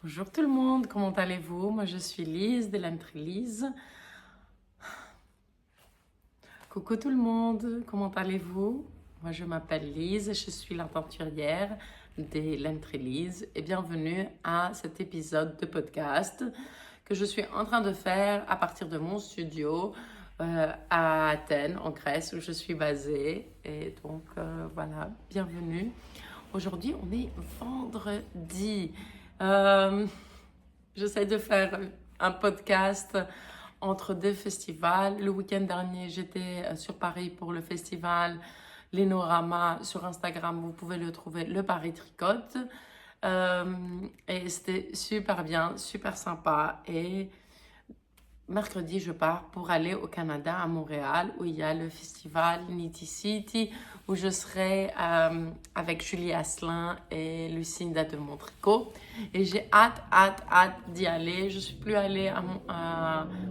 Bonjour tout le monde, comment allez-vous? Moi je suis Lise de l'Entrelise. Coucou tout le monde, comment allez-vous? Moi je m'appelle Lise, je suis l'aventurière de l'Entrelise et bienvenue à cet épisode de podcast que je suis en train de faire à partir de mon studio à Athènes, en Grèce, où je suis basée. Et donc voilà, bienvenue. Aujourd'hui on est vendredi. Euh, J'essaie de faire un podcast entre deux festivals. Le week-end dernier, j'étais sur Paris pour le festival Lénorama. Sur Instagram, vous pouvez le trouver, le Paris Tricote. Et c'était super bien, super sympa. Et mercredi, je pars pour aller au Canada, à Montréal, où il y a le festival Nitty City, où je serai avec Julie Asselin et Lucinda de Montricot. Et j'ai hâte d'y aller. Je ne suis plus allée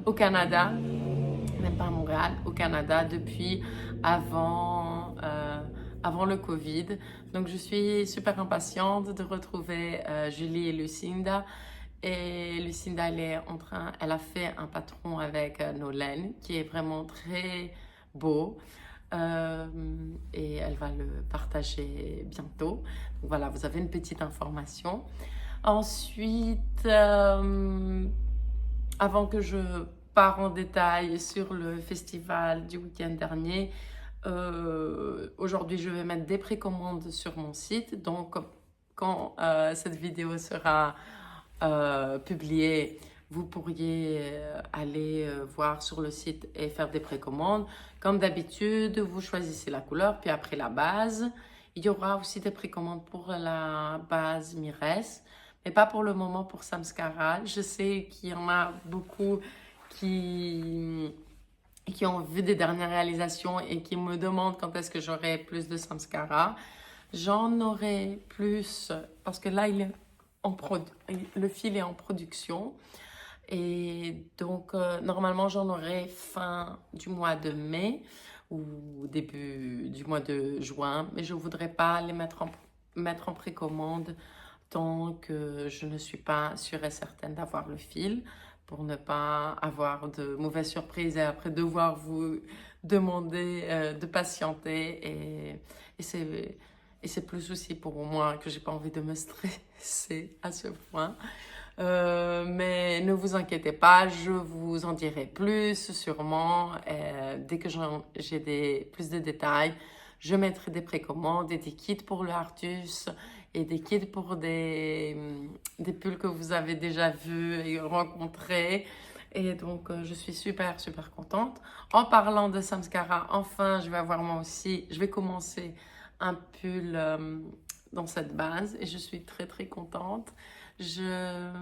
au Canada, même pas à Montréal, au Canada, depuis avant le Covid. Donc, je suis super impatiente de retrouver Julie et Lucinda. Et Lucinda, elle a fait un patron avec Nolan qui est vraiment très beau. Euh, et elle va le partager bientôt. Donc voilà, vous avez une petite information. Ensuite, avant que je pars en détail sur le festival du week-end dernier, aujourd'hui je vais mettre des précommandes sur mon site. Donc quand cette vidéo sera publiée, vous pourriez aller voir sur le site et faire des précommandes. Comme d'habitude, vous choisissez la couleur, puis après la base. Il y aura aussi des précommandes pour la base Mires, mais pas pour le moment pour Samskara. Je sais qu'il y en a beaucoup qui, qui ont vu des dernières réalisations et qui me demandent quand est-ce que j'aurai plus de Samskara. J'en aurai plus parce que là, le fil est en production. Et donc, normalement, j'en aurai fin du mois de mai ou début du mois de juin. Mais je ne voudrais pas les mettre en précommande tant que je ne suis pas sûre et certaine d'avoir le fil pour ne pas avoir de mauvaises surprises et après devoir vous demander de patienter. Et c'est plus souci pour moi que j'ai pas envie de me stresser à ce point. Mais ne vous inquiétez pas, je vous en dirai plus sûrement. Dès que j'ai plus de détails, je mettrai des précommandes et des kits pour le Artus et des kits pour des pulls que vous avez déjà vus et rencontrés. Et donc, je suis super contente. En parlant de Samskara, enfin, je vais commencer un pull dans cette base et je suis très contente. J'en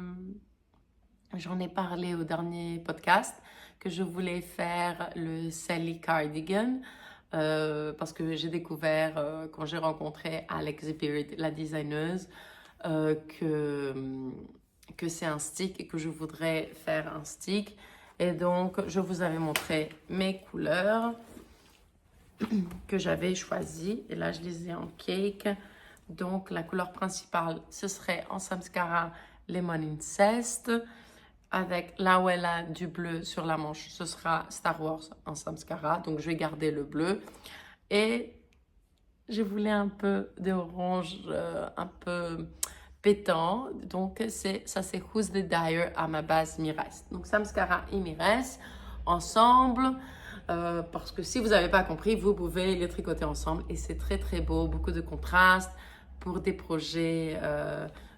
ai parlé au dernier podcast que je voulais faire le Sally Cardigan parce que j'ai découvert quand j'ai rencontré Alex Beard, la designeuse, que c'est un stick et que je voudrais faire un stick. Et donc, je vous avais montré mes couleurs que j'avais choisies. Et là, je les ai en cake. Donc, la couleur principale, ce serait en Samskara Lemon Incest. Avec là où elle a du bleu sur la manche, ce sera Star Wars en Samskara. Donc, je vais garder le bleu. Et je voulais un peu d'orange, un peu pétant. Donc, ça, c'est Who's the Dyer à ma base Mires. Donc, Samskara et Mires ensemble. Parce que si vous n'avez pas compris, vous pouvez les tricoter ensemble et c'est très beau, beaucoup de contraste pour des projets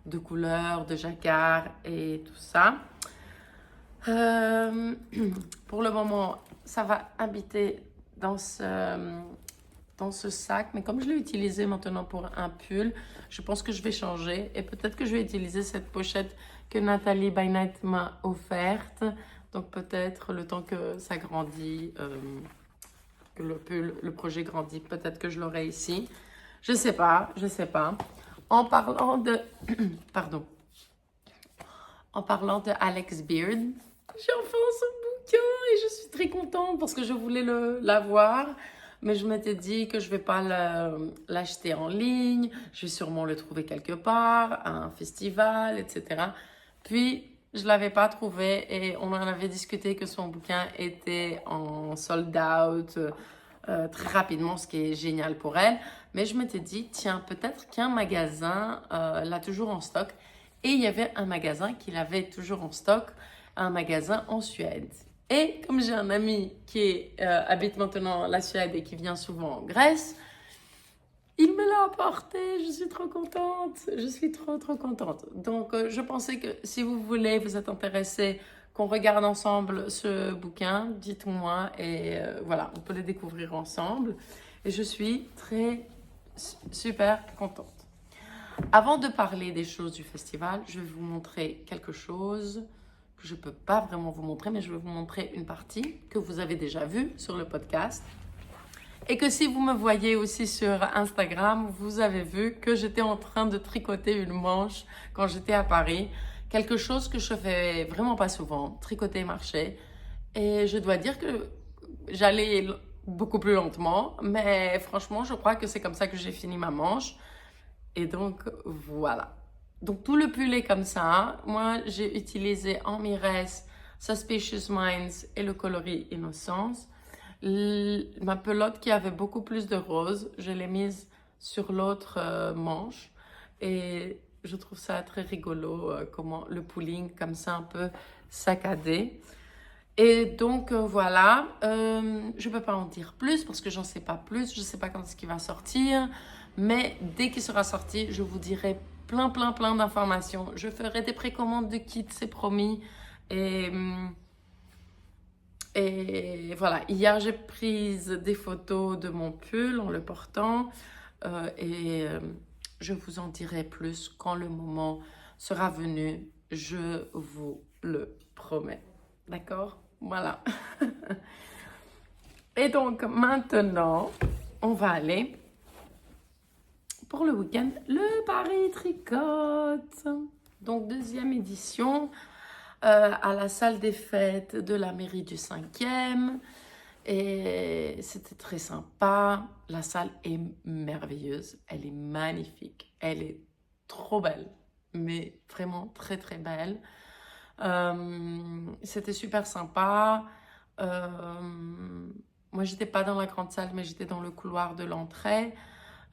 de couleurs, de jacquard et tout ça. Pour le moment, ça va habiter dans ce sac, mais comme je l'ai utilisé maintenant pour un pull, je pense que je vais changer et peut-être que je vais utiliser cette pochette que Nathalie by Night m'a offerte. Donc peut-être le temps que ça grandit, que le projet grandit, peut-être que je l'aurai ici. Je sais pas. En parlant de, pardon, en parlant de Alex Beard, j'ai enfin ce bouquin et je suis très contente parce que je voulais l'avoir. Mais je m'étais dit que je vais pas l'acheter en ligne. Je vais sûrement le trouver quelque part, à un festival, etc. Puis, je ne l'avais pas trouvé et on en avait discuté que son bouquin était en sold out très rapidement, ce qui est génial pour elle. Mais je m'étais dit, tiens, peut-être qu'un magasin l'a toujours en stock. Et il y avait un magasin qui l'avait toujours en stock, un magasin en Suède. Et comme j'ai un ami qui habite maintenant la Suède et qui vient souvent en Grèce, il me l'a apporté, je suis trop contente, je suis trop contente. Donc je pensais que si vous voulez, vous êtes intéressé, qu'on regarde ensemble ce bouquin, dites-moi et voilà, on peut le découvrir ensemble. Et je suis super contente. Avant de parler des choses du festival, je vais vous montrer quelque chose que je ne peux pas vraiment vous montrer, mais je vais vous montrer une partie que vous avez déjà vue sur le podcast. Et que si vous me voyez aussi sur Instagram, vous avez vu que j'étais en train de tricoter une manche quand j'étais à Paris. Quelque chose que je fais vraiment pas souvent, tricoter et marcher. Et je dois dire que j'allais beaucoup plus lentement, mais franchement, je crois que c'est comme ça que j'ai fini ma manche. Et donc, voilà. Donc, tout le pull est comme ça. Moi, j'ai utilisé en Mires Suspicious Minds et le coloris Innocence. Ma pelote qui avait beaucoup plus de rose, je l'ai mise sur l'autre manche. Et je trouve ça très rigolo, comment le pulling comme ça un peu saccadé. Et donc voilà, je ne peux pas en dire plus parce que j'en sais pas plus, je ne sais pas quand est-ce qu'il va sortir, mais dès qu'il sera sorti, je vous dirai plein d'informations. Je ferai des précommandes de kits, c'est promis. Et voilà, hier j'ai pris des photos de mon pull en le portant je vous en dirai plus quand le moment sera venu, je vous le promets. D'accord? Voilà. Et donc maintenant, on va aller pour le week-end, le Paris Tricote. Donc deuxième édition à la salle des fêtes de la mairie du 5e. Et c'était très sympa. La salle est merveilleuse. Elle est magnifique. Elle est trop belle. Mais vraiment très belle. C'était super sympa. Moi, j'étais pas dans la grande salle, mais j'étais dans le couloir de l'entrée.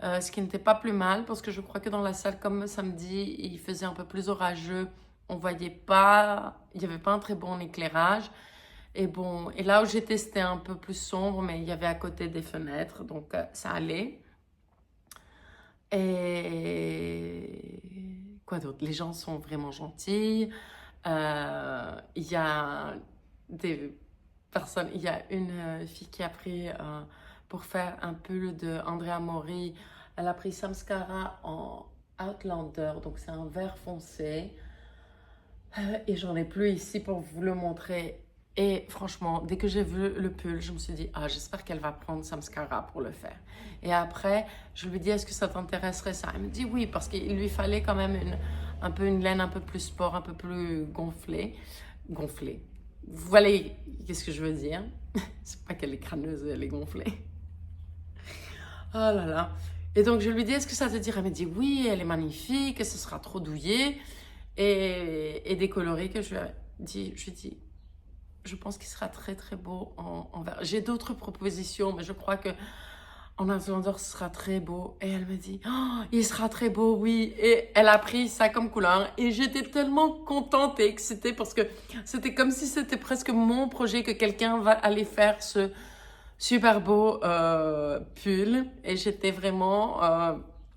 Ce qui n'était pas plus mal parce que je crois que dans la salle, comme samedi, il faisait un peu plus orageux. On voyait pas, il n'y avait pas un très bon éclairage. Et bon, et là où j'étais, c'était un peu plus sombre, mais il y avait à côté des fenêtres, donc ça allait. Et quoi d'autre? Les gens sont vraiment gentils. Il y a des personnes, il y a une fille qui a pris pour faire un pull de Andrea Mori. Elle a pris Samskara en Outlander, donc c'est un vert foncé. Et j'en ai plus ici pour vous le montrer. Et franchement, dès que j'ai vu le pull, je me suis dit, ah, j'espère qu'elle va prendre Samskara pour le faire. Et après, je lui dis, est-ce que ça t'intéresserait ça? Elle me dit oui, parce qu'il lui fallait quand même un peu une laine un peu plus sport, un peu plus gonflée. Gonflée. Vous voyez qu'est-ce que je veux dire? C'est pas qu'elle est crâneuse, elle est gonflée. Oh là là. Et donc, je lui dis, est-ce que ça te dirait? Elle me dit oui, elle est magnifique, ce sera trop douillet et décoloré que je lui dis, je pense qu'il sera très beau en vert. J'ai d'autres propositions, mais je crois que en Outlander, ce sera très beau. Et elle me dit, oh, il sera très beau, oui. Et elle a pris ça comme couleur. Et j'étais tellement contente et excitée parce que c'était comme si c'était presque mon projet que quelqu'un va aller faire ce super beau pull. Et j'étais vraiment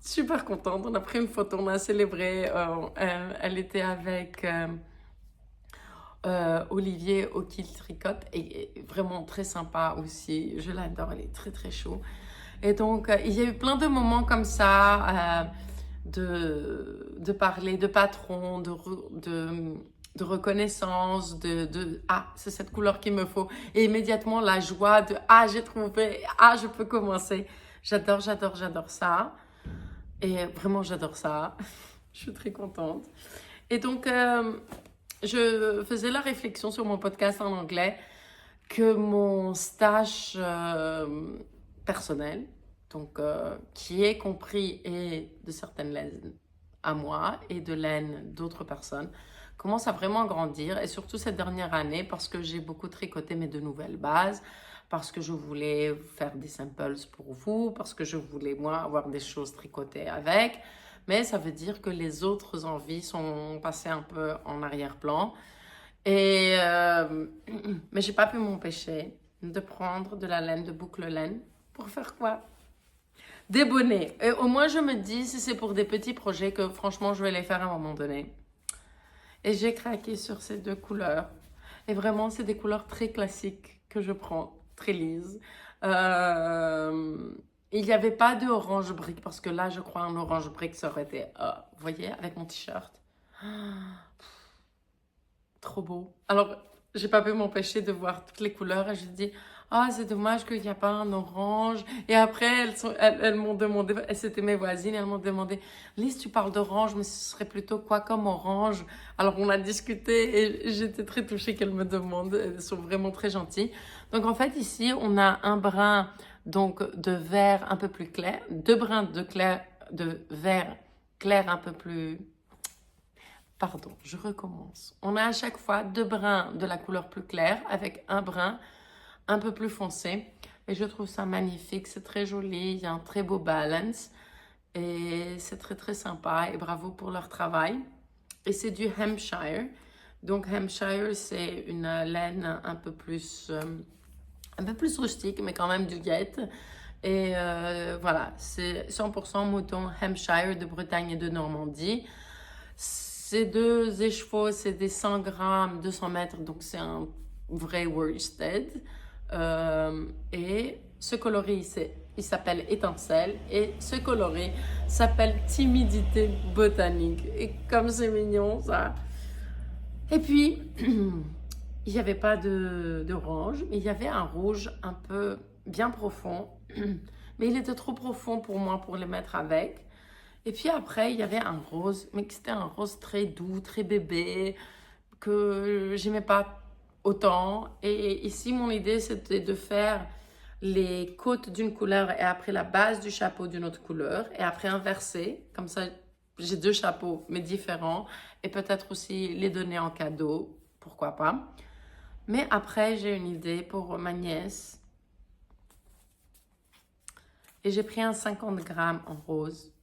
super contente. On a pris une photo, on a célébré. Elle était avec Olivier au Kill Tricote et vraiment très sympa aussi. Je l'adore, elle est très chaud. Et donc, il y a eu plein de moments comme ça de parler de patron, de reconnaissance, ah, c'est cette couleur qu'il me faut. Et immédiatement, la joie de ah, j'ai trouvé, ah, je peux commencer. J'adore ça. Et vraiment, j'adore ça. Je suis très contente. Et donc, je faisais la réflexion sur mon podcast en anglais que mon stage personnel, donc qui est compris et de certaines laines à moi et de laines d'autres personnes, commence à vraiment grandir. Et surtout cette dernière année, parce que j'ai beaucoup tricoté mes 2 nouvelles bases, parce que je voulais faire des samples pour vous, parce que je voulais, moi, avoir des choses tricotées avec. Mais ça veut dire que les autres envies sont passées un peu en arrière-plan. Et mais j'ai pas pu m'empêcher de prendre de la laine de boucle laine pour faire quoi? Des bonnets. Et au moins je me dis si c'est pour des petits projets que franchement je vais les faire à un moment donné. Et j'ai craqué sur ces 2 couleurs. Et vraiment c'est des couleurs très classiques que je prends, très lises. Il n'y avait pas de orange brique parce que là je crois un orange brique ça aurait été, vous voyez, avec mon t-shirt. Trop beau. Alors, j'ai pas pu m'empêcher de voir toutes les couleurs et je dis, ah, c'est dommage qu'il n'y a pas un orange. Et après, elles m'ont demandé, et c'était mes voisines, elles m'ont demandé, Lise, tu parles d'orange, mais ce serait plutôt quoi comme orange? Alors, on a discuté et j'étais très touchée qu'elles me demandent. Elles sont vraiment très gentilles. Donc, en fait, ici, on a un brin donc, de vert un peu plus clair, 2 brins de vert clair un peu plus... Pardon, je recommence. On a à chaque fois 2 brins de la couleur plus claire avec un brin un peu plus foncé. Et je trouve ça magnifique, c'est très joli, il y a un très beau balance. Et c'est très très sympa et bravo pour leur travail. Et c'est du Hampshire. Donc Hampshire, c'est une laine un peu plus rustique, mais quand même du guette. Et voilà, c'est 100% mouton Hampshire de Bretagne et de Normandie. Ces 2 écheveaux, c'est des 100 grammes, 200 mètres, donc c'est un vrai worsted. Et ce coloris, il s'appelle Étincelle et ce coloris s'appelle Timidité botanique. Et comme c'est mignon, ça. Et puis, il n'y avait pas d'orange, mais il y avait un rouge un peu bien profond. Mais il était trop profond pour moi pour les mettre avec. Et puis après, il y avait un rose, mais c'était un rose très doux, très bébé, que j'aimais pas autant. Et ici, mon idée, c'était de faire les côtes d'une couleur et après la base du chapeau d'une autre couleur. Et après inverser, comme ça, j'ai 2 chapeaux, mais différents. Et peut-être aussi les donner en cadeau, pourquoi pas. Mais après, j'ai une idée pour ma nièce. Et j'ai pris un 50 grammes en rose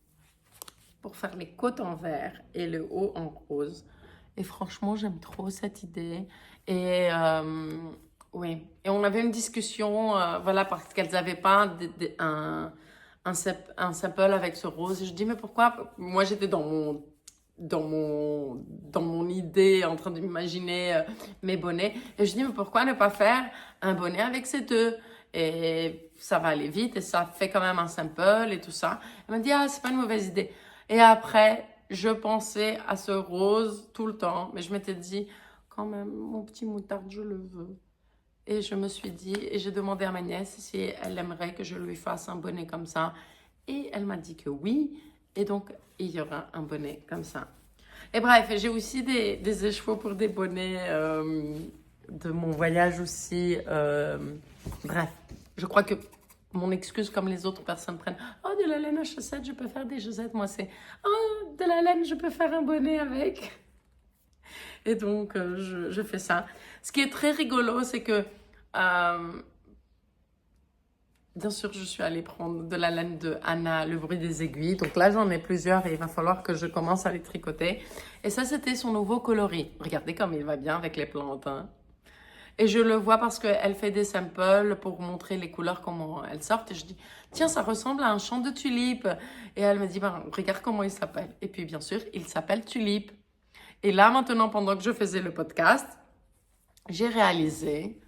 pour faire les côtes en vert et le haut en rose. Et franchement, j'aime trop cette idée. Et oui, et on avait une discussion, voilà, parce qu'elles n'avaient pas un sample avec ce rose. Et je dis, mais pourquoi? Moi, j'étais dans mon idée, en train d'imaginer mes bonnets. Et je dis, mais pourquoi ne pas faire un bonnet avec ces 2? Et ça va aller vite et ça fait quand même un sample et tout ça. Elle m'a dit, ah, c'est pas une mauvaise idée. Et après, je pensais à ce rose tout le temps, mais je m'étais dit, quand même, mon petit moutarde, je le veux. Et je me suis dit, et j'ai demandé à ma nièce si elle aimerait que je lui fasse un bonnet comme ça. Et elle m'a dit que oui, et donc il y aura un bonnet comme ça. Et bref, j'ai aussi des écheveaux pour des bonnets de mon voyage aussi. Bref, je crois que mon excuse, comme les autres personnes prennent, oh, de la laine à chaussettes, je peux faire des chaussettes. Moi, c'est, oh, de la laine, je peux faire un bonnet avec. Et donc, je fais ça. Ce qui est très rigolo, c'est que, bien sûr, je suis allée prendre de la laine de Anna, le bruit des aiguilles. Donc là, j'en ai plusieurs et il va falloir que je commence à les tricoter. Et ça, c'était son nouveau coloris. Regardez comme il va bien avec les plantes, hein. Et je le vois parce qu'elle fait des samples pour montrer les couleurs, comment elles sortent. Et je dis, tiens, ça ressemble à un champ de tulipes. Et elle me dit, ben, regarde comment il s'appelle. Et puis, bien sûr, il s'appelle Tulipe. Et là, maintenant, pendant que je faisais le podcast, j'ai réalisé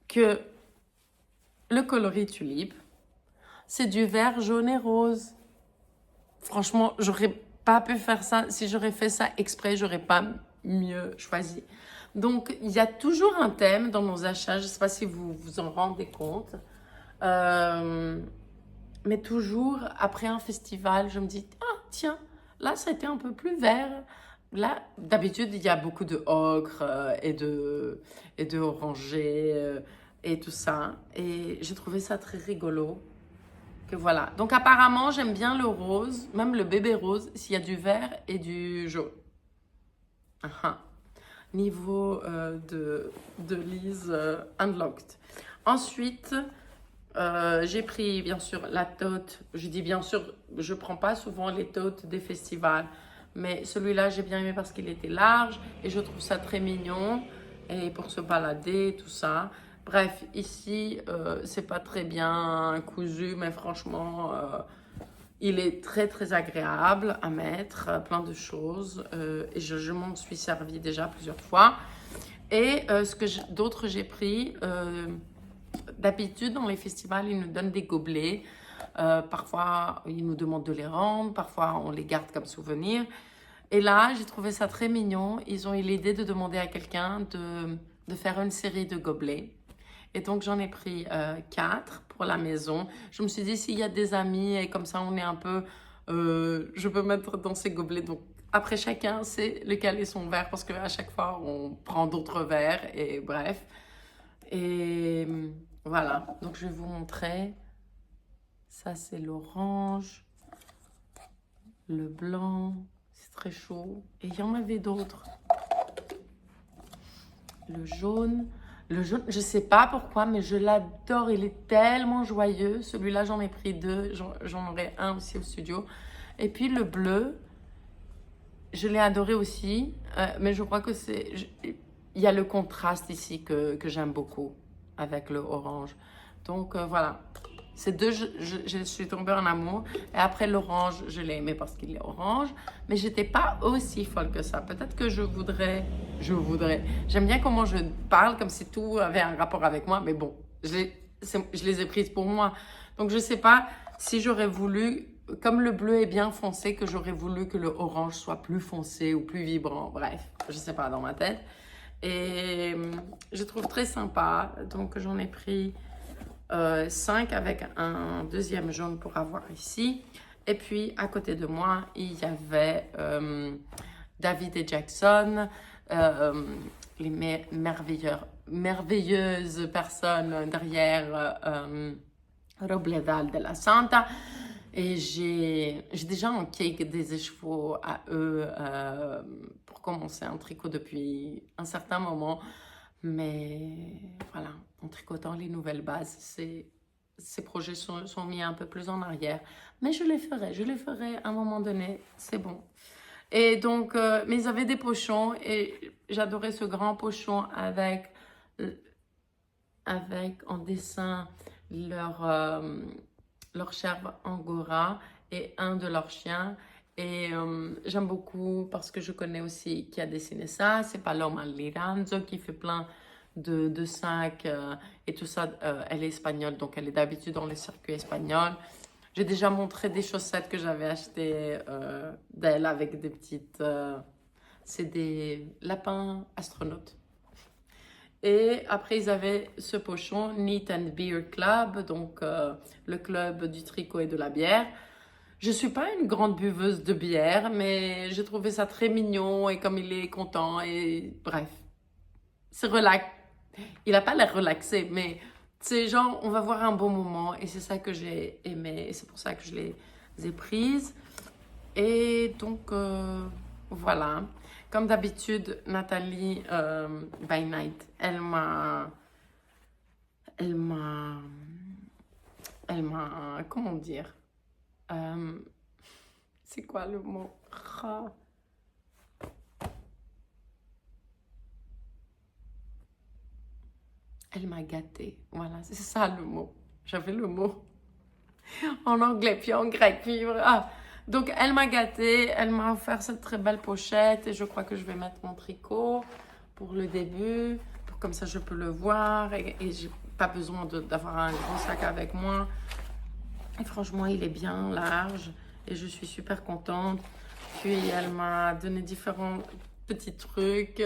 que le coloris Tulipe, c'est du vert, jaune et rose. Franchement, j'aurais pas pu faire ça. Si j'aurais fait ça exprès, j'aurais pas mieux choisi. Donc, il y a toujours un thème dans nos achats. Je ne sais pas si vous vous en rendez compte. Mais toujours, après un festival, je me dis, ah, tiens, là, ça a été un peu plus vert. Là, d'habitude, il y a beaucoup de ocre et de orangé et tout ça. Et j'ai trouvé ça très rigolo. Que voilà. Donc, apparemment, j'aime bien le rose, même le bébé rose, s'il y a du vert et du jaune. niveau de Lise Unlocked. Ensuite, j'ai pris bien sûr la tote. Je dis bien sûr, je prends pas souvent les totes des festivals, mais celui-là j'ai bien aimé parce qu'il était large et je trouve ça très mignon et pour se balader tout ça. Bref, ici c'est pas très bien cousu, mais franchement il est très très agréable à mettre, plein de choses et je m'en suis servi déjà plusieurs fois. Et d'autres j'ai pris. D'habitude, dans les festivals, ils nous donnent des gobelets. Parfois, ils nous demandent de les rendre. Parfois, on les garde comme souvenir. Et là, j'ai trouvé ça très mignon. Ils ont eu l'idée de demander à quelqu'un de faire une série de gobelets. Et donc, j'en ai pris 4 pour la maison. Je me suis dit, s'il y a des amis et comme ça, on est un peu... je peux mettre dans ces gobelets. Donc, après, chacun sait lequel est son verre parce qu'à chaque fois, on prend d'autres verres et bref. Et voilà, donc je vais vous montrer. Ça, c'est l'orange, le blanc, c'est très chaud. Et il y en avait d'autres. Le jaune, je sais pas pourquoi, mais je l'adore. Il est tellement joyeux. Celui-là, j'en ai pris 2. J'en aurai un aussi au studio. Et puis le bleu, je l'ai adoré aussi. Mais je crois que il y a le contraste ici que j'aime beaucoup avec le orange. Donc voilà, ces deux, je suis tombée en amour. Et après l'orange, je l'ai aimé parce qu'il est orange. Mais j'étais pas aussi folle que ça. Peut-être que je voudrais. J'aime bien comment je parle, comme si tout avait un rapport avec moi. Mais bon, je les ai prises pour moi. Donc je sais pas si j'aurais voulu, comme le bleu est bien foncé, que j'aurais voulu que le orange soit plus foncé ou plus vibrant. Bref, je sais pas, dans ma tête. Et je trouve très sympa. Donc j'en ai pris 5 avec un deuxième jaune pour avoir ici. Et puis à côté de moi, il y avait David et Jackson, les merveilleuses personnes derrière Robledal de la Santa. Et j'ai déjà un cake des écheveaux à eux pour commencer un tricot depuis un certain moment. Mais voilà, en tricotant les nouvelles bases, ces projets sont mis un peu plus en arrière. Mais je les ferai à un moment donné, c'est bon. Et donc, mais ils avaient des pochons et j'adorais ce grand pochon avec en dessin leur chèvre Angora et un de leurs chiens. Et j'aime beaucoup parce que je connais aussi qui a dessiné ça. C'est Paloma Liranzo qui fait plein de sacs et tout ça. Elle est espagnole, donc elle est d'habitude dans les circuits espagnols. J'ai déjà montré des chaussettes que j'avais achetées d'elle avec des petites... c'est des lapins astronautes. Et après, ils avaient ce pochon, Neat and Beer Club, donc le club du tricot et de la bière. Je ne suis pas une grande buveuse de bière, mais j'ai trouvé ça très mignon et comme il est content et bref, c'est relax. Il n'a pas l'air relaxé, mais c'est genre, on va voir un bon moment et c'est ça que j'ai aimé et c'est pour ça que je les ai prises. Et donc, voilà. Comme d'habitude, Nathalie by Night, elle m'a, comment dire, c'est quoi le mot? Ah. Elle m'a gâtée, voilà, c'est ça le mot. J'avais le mot en anglais, puis en grec, puis ah. Donc, elle m'a gâtée, elle m'a offert cette très belle pochette et je crois que je vais mettre mon tricot pour le début, pour comme ça je peux le voir et j'ai pas besoin d'avoir un gros sac avec moi. Et franchement, il est bien large et je suis super contente. Puis, elle m'a donné différents petits trucs.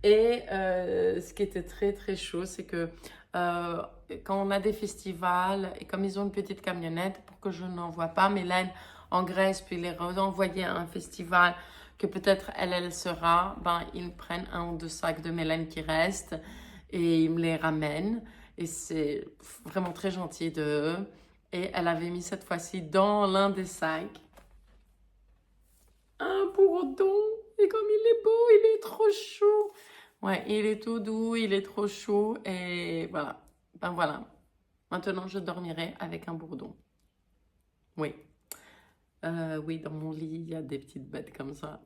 Et ce qui était très très chaud, c'est que quand on a des festivals et comme ils ont une petite camionnette pour que je n'envoie pas mes laines en Grèce puis les renvoyer à un festival que peut-être elle sera, ben ils prennent 1 ou 2 sacs de mes laines qui restent et ils me les ramènent et c'est vraiment très gentil d'eux. Et elle avait mis cette fois-ci dans l'un des sacs un bourdon et comme il est beau, il est trop chaud. Ouais, il est tout doux, il est trop chaud et voilà. Ben voilà. Maintenant, je dormirai avec un bourdon. Oui. Oui, dans mon lit, il y a des petites bêtes comme ça.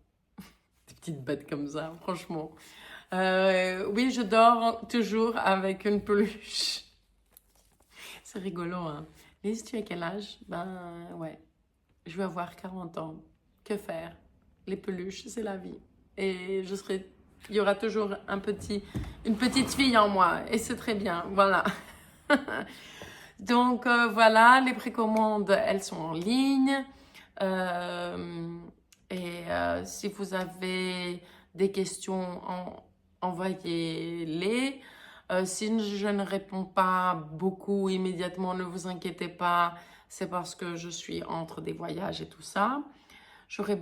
Des petites bêtes comme ça, franchement. Oui, je dors toujours avec une peluche. C'est rigolo, hein. Lise, tu as quel âge? Ben ouais, je vais avoir 40 ans. Que faire? Les peluches, c'est la vie. Et il y aura toujours une petite fille en moi. Et c'est très bien, voilà. Donc voilà, les précommandes, elles sont en ligne. Euh, si vous avez des questions, envoyez-les. Si je ne réponds pas beaucoup immédiatement, ne vous inquiétez pas, c'est parce que je suis entre des voyages et tout ça. J'aurai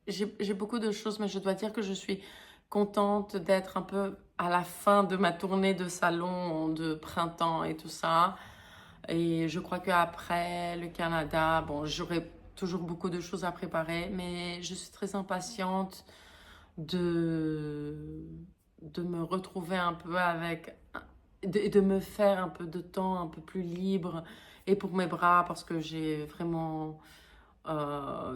j'ai beaucoup de choses, mais je dois dire que je suis contente d'être un peu à la fin de ma tournée de salon de printemps et tout ça. Et je crois qu'après le Canada, bon, j'aurai toujours beaucoup de choses à préparer, mais je suis très impatiente de, de me retrouver un peu de me faire un peu de temps un peu plus libre et pour mes bras parce que j'ai vraiment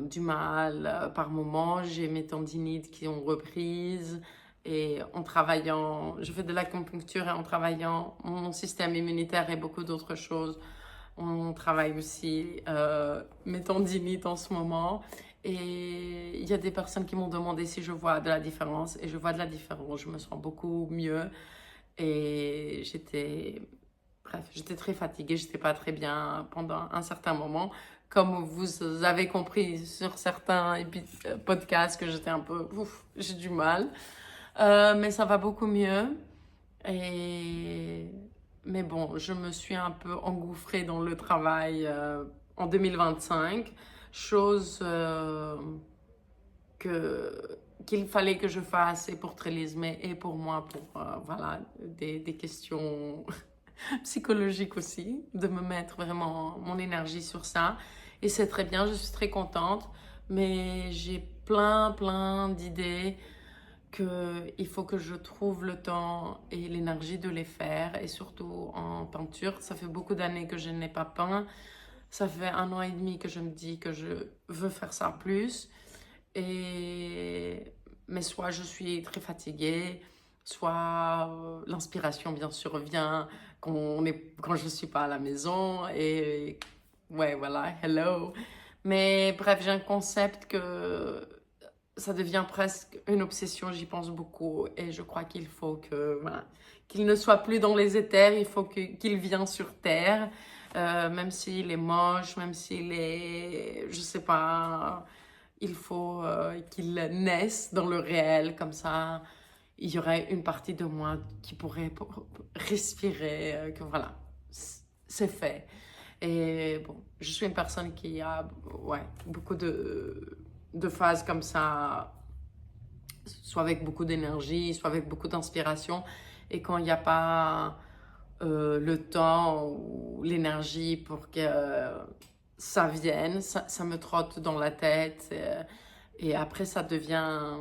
du mal par moment. J'ai mes tendinites qui ont reprise et en travaillant, je fais de l'acupuncture et en travaillant mon système immunitaire et beaucoup d'autres choses. On travaille aussi mes tendinites en ce moment. Et il y a des personnes qui m'ont demandé si je vois de la différence. Et je vois de la différence. Je me sens beaucoup mieux. Et bref, j'étais très fatiguée. J'étais pas très bien pendant un certain moment. Comme vous avez compris sur certains podcasts que j'étais un peu, ouf, j'ai du mal. Mais ça va beaucoup mieux. Et mais bon, je me suis un peu engouffrée dans le travail en 2025, chose qu'il fallait que je fasse et pour Trélisme et pour moi, pour voilà, des questions psychologiques aussi, de me mettre vraiment mon énergie sur ça. Et c'est très bien, je suis très contente, mais j'ai plein d'idées qu'il faut que je trouve le temps et l'énergie de les faire, et surtout en peinture. Ça fait beaucoup d'années que je n'ai pas peint. Ça fait 1 an et demi que je me dis que je veux faire ça plus. Mais soit je suis très fatiguée, soit l'inspiration bien sûr vient quand je ne suis pas à la maison. Et ouais, voilà, hello. Mais bref, j'ai un concept que ça devient presque une obsession, j'y pense beaucoup et je crois qu'il faut voilà, qu'il ne soit plus dans les éthers, il faut qu'il vienne sur terre, même s'il est moche, même s'il est, je sais pas, il faut qu'il naisse dans le réel, comme ça il y aurait une partie de moi qui pourrait respirer, que voilà, c'est fait. Et bon, je suis une personne qui a ouais, beaucoup de phases comme ça, soit avec beaucoup d'énergie, soit avec beaucoup d'inspiration. Et quand il n'y a pas le temps ou l'énergie pour que ça vienne, ça me trotte dans la tête. Et après, ça devient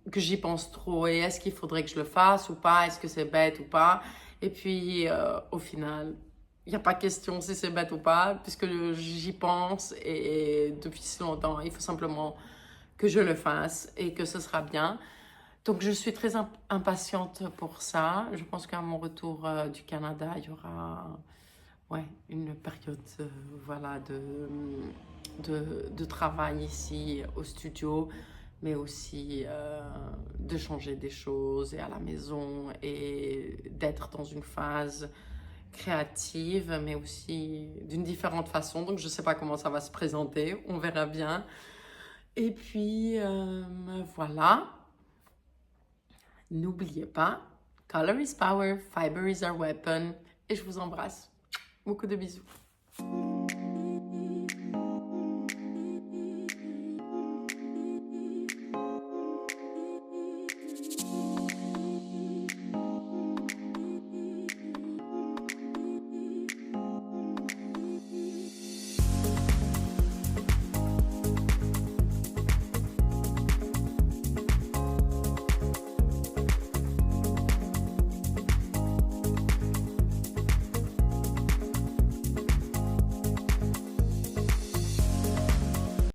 que j'y pense trop. Et est-ce qu'il faudrait que je le fasse ou pas? Est-ce que c'est bête ou pas? Et puis, au final, il n'y a pas question si c'est bête ou pas, puisque j'y pense et depuis si longtemps, il faut simplement que je le fasse et que ce sera bien. Donc, je suis très impatiente pour ça. Je pense qu'à mon retour du Canada, il y aura ouais, une période voilà, de travail ici au studio, mais aussi de changer des choses et à la maison et d'être dans une phase créative, mais aussi d'une différente façon. Donc, je ne sais pas comment ça va se présenter. On verra bien. Et puis, voilà. N'oubliez pas, color is power, fiber is our weapon. Et je vous embrasse. Beaucoup de bisous.